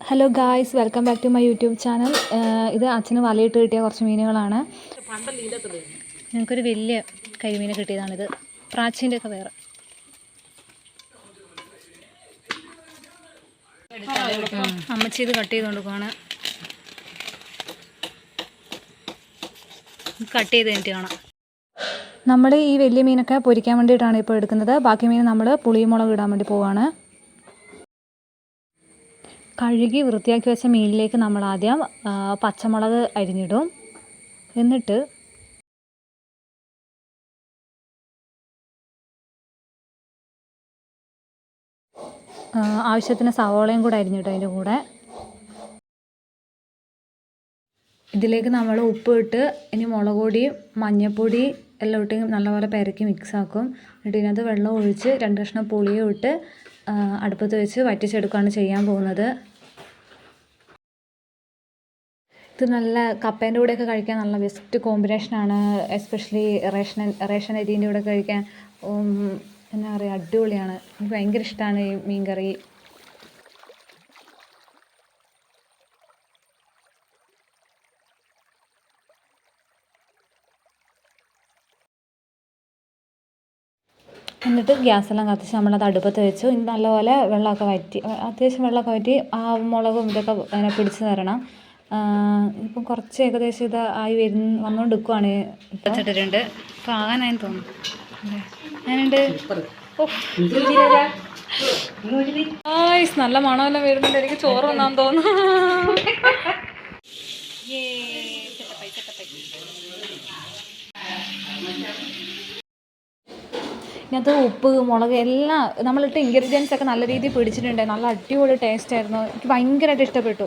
Hello guys, welcome back to my YouTube channel. ഇത് അച്ഛന് വലയിട്ട് കിട്ടിയ കുറച്ച് മീനുകളാണ്. ഞങ്ങൾക്കൊരു വലിയ കരിമീനെ കിട്ടിയതാണിത്. പ്രാച്ചീൻ്റെ ഒക്കെ വേറെ. അമ്മച്ചി ഇത് കട്ട് ചെയ്തുകൊണ്ട് പോവാണ്. കട്ട് ചെയ്ത് കഴിഞ്ഞിട്ട് കാണാം. നമ്മൾ ഈ വലിയ മീനൊക്കെ പൊരിക്കാൻ വേണ്ടിയിട്ടാണ് ഇപ്പോൾ എടുക്കുന്നത്. ബാക്കി മീൻ നമ്മൾ പുളിയും മുളക് ഇടാൻ വേണ്ടി പോവുകയാണ്. കഴുകി വൃത്തിയാക്കി വെച്ച മീനിലേക്ക് നമ്മൾ ആദ്യം പച്ചമുളക് അരിഞ്ഞിടും. എന്നിട്ട് ആവശ്യത്തിന് സവോളയും കൂടെ അരിഞ്ഞിടും. അതിൻ്റെ കൂടെ ഇതിലേക്ക് നമ്മൾ ഉപ്പ് ഇട്ട് ഇനി മുളക് പൊടി മഞ്ഞൾപ്പൊടി എല്ലാം ഇട്ട് നല്ലപോലെ പെരക്കി മിക്സാക്കും. എന്നിട്ട് ഇതിനകത്ത് വെള്ളം ഒഴിച്ച് 2 കഷ്ണം പുളിയും ഇട്ട് അടുപ്പത്ത് വെച്ച് വറ്റിച്ചെടുക്കുകയാണ് ചെയ്യാൻ പോകുന്നത്. ഇത് നല്ല കപ്പേൻ്റെ കൂടെയൊക്കെ കഴിക്കാൻ നല്ല ബെസ്റ്റ് കോമ്പിനേഷനാണ്. എസ്പെഷ്യലി റേഷൻ അരീൻ്റെ കൂടെ കഴിക്കാൻ എന്നാ പറയുക, അടിപൊളിയാണ്. എനിക്ക് ഭയങ്കര ഇഷ്ടമാണ് ഈ മീൻ കറി. എന്നിട്ട് ഗ്യാസെല്ലാം കത്തിച്ച് നമ്മളത് അടുപ്പത്ത് വെച്ചു. ഇനി നല്ലപോലെ വെള്ളമൊക്കെ വറ്റി, അത്യാവശ്യം വെള്ളമൊക്കെ വറ്റി ആ മുളകും ഇതൊക്കെ അതിനെ പിടിച്ച് തരണം. ഇപ്പം കുറച്ച് ഏകദേശം ഇത് ആയി വന്നുകൊണ്ടിരിക്കുവാണ്. വെച്ചിട്ടിട്ടുണ്ട്. ഇപ്പം ആകാനായി തോന്നുന്നു. ഞാനുണ്ട്. നല്ല മണമെല്ലാം വരുന്നുണ്ട്. എനിക്ക് ചോറ് വന്നാന്ന് തോന്നുന്നു. ഇതിനകത്ത് ഉപ്പ് മുളക് എല്ലാം നമ്മളിട്ട് ഇൻഗ്രീഡിയൻസ് ഒക്കെ നല്ല രീതിയിൽ പിടിച്ചിട്ടുണ്ട്. നല്ല അടിപൊളി ടേസ്റ്റ് ആയിരുന്നു. എനിക്ക് ഭയങ്കരമായിട്ട് ഇഷ്ടപ്പെട്ടു.